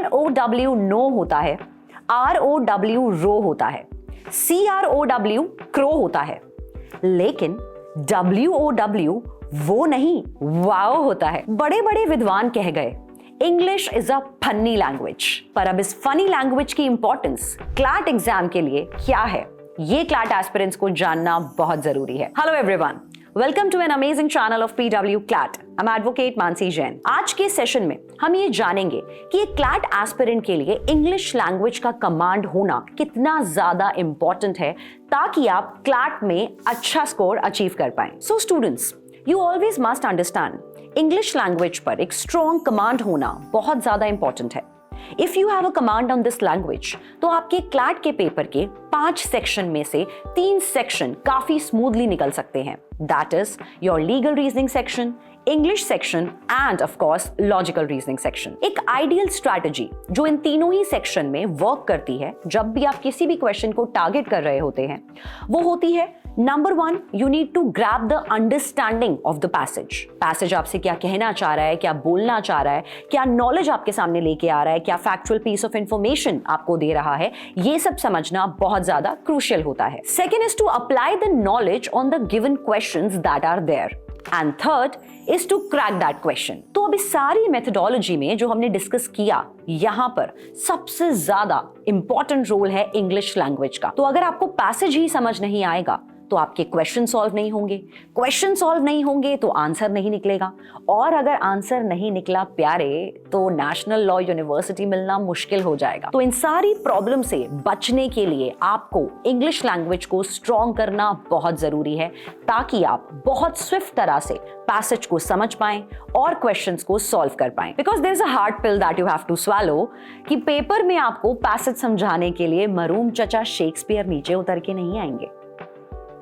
NOW no होता है, ROW रो होता है, CROW क्रो होता है, लेकिन WOW वो नहीं, वाओ होता है। बड़े बड़े विद्वान कह गए English is a funny language, पर अब इस फनी लैंग्वेज की इंपॉर्टेंस क्लैट एग्जाम के लिए क्या है, ये क्लैट एस्पिरेंट्स को जानना बहुत जरूरी है। Hello everyone, welcome to an amazing channel of PW CLAT. I am advocate Mansi Jain. आज के सेशन में हम ये जानेंगे कि एक क्लैट एस्पिरेंट के लिए इंग्लिश लैंग्वेज का कमांड होना कितना ज्यादा इंपॉर्टेंट है ताकि आप क्लैट में अच्छा स्कोर अचीव कर पाएं। So students, you always must understand, English language पर एक स्ट्रॉन्ग कमांड होना बहुत ज्यादा इंपॉर्टेंट है। If you have a command on this language, तो आपके क्लैट के पेपर के 5 सेक्शन में से 3 सेक्शन काफी स्मूथली निकल सकते हैं। That is your legal reasoning section, English section end of course logical reasoning section. एक आइडियल स्ट्रैटेजी जो इन तीनों ही सेक्शन में वर्क करती है जब भी आप किसी भी क्वेश्चन को टारगेट कर रहे होते हैं, वो होती है number 1, you need to grab the understanding of the passage आपसे क्या कहना चाह रहा है, क्या बोलना चाह रहा है, क्या नॉलेज आपके सामने लेके आ रहा है, क्या फैक्चुअल पीस ऑफ इंफॉर्मेशन आपको दे रहा है, ये सब समझना बहुत ज्यादा क्रूशियल होता है। Second is to apply the knowledge on the given questions that are there and third is to crack that question. तो अब इस सारी मेथोडोलॉजी में जो हमने डिस्कस किया, यहां पर सबसे ज्यादा इंपॉर्टेंट रोल है इंग्लिश लैंग्वेज का। तो अगर आपको पैसेज ही समझ नहीं आएगा तो आपके क्वेश्चन सॉल्व नहीं होंगे, क्वेश्चन सॉल्व नहीं होंगे तो आंसर नहीं निकलेगा, और अगर आंसर नहीं निकला प्यारे तो नेशनल लॉ यूनिवर्सिटी मिलना मुश्किल हो जाएगा। तो इन सारी प्रॉब्लम से बचने के लिए आपको इंग्लिश लैंग्वेज को स्ट्रॉन्ग करना बहुत जरूरी है ताकि आप बहुत स्विफ्ट तरह से पैसेज को समझ पाएं और क्वेश्चंस को सॉल्व कर पाएं। Because there is a hard pill that you have to swallow कि पेपर में आपको पैसेज समझाने के लिए मरूम चचा शेक्सपियर नीचे उतर के नहीं आएंगे,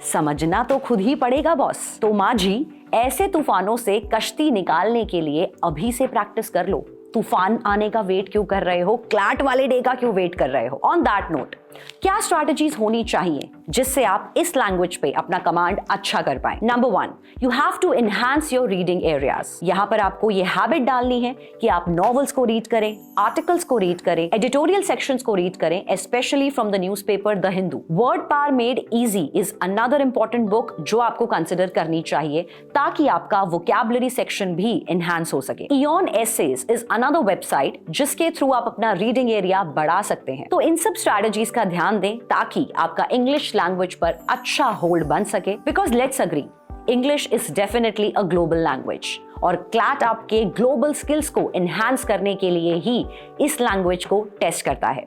समझना तो खुद ही पड़ेगा बॉस। तो माझी, ऐसे तूफानों से कश्ती निकालने के लिए अभी से प्रैक्टिस कर लो। तूफान आने का वेट क्यों कर रहे हो, क्लैट वाले डे का क्यों वेट कर रहे हो। ऑन दैट नोट, क्या स्ट्रैटेजीज होनी चाहिए जिससे आप इस लैंग्वेज पे अपना कमांड अच्छा कर पाए। Number 1, you have to enhance your reading areas. यहां पर आपको ये हैबिट डालनी है कि आप नॉवेल्स को रीड करें, आर्टिकल्स को रीड करें, एडिटोरियल सेक्शंस को रीड करें, specially from the newspaper the Hindu. Word power made easy is another important book जो आपको कंसिडर करनी चाहिए ताकि आपका वोकैबुलरी सेक्शन भी एनहांस हो सके। Aeon essays is another website जिसके थ्रू आप अपना रीडिंग एरिया बढ़ा सकते हैं। तो इन सब स्ट्रैटेजीज का ध्यान दें ताकि आपका इंग्लिश लैंग्वेज पर अच्छा होल्ड बन सके। Because let's agree, English is definitely a global language और क्लैट आपके ग्लोबल स्किल्स को एनहांस करने के लिए ही इस लैंग्वेज को टेस्ट करता है।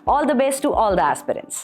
All the best to all the aspirants.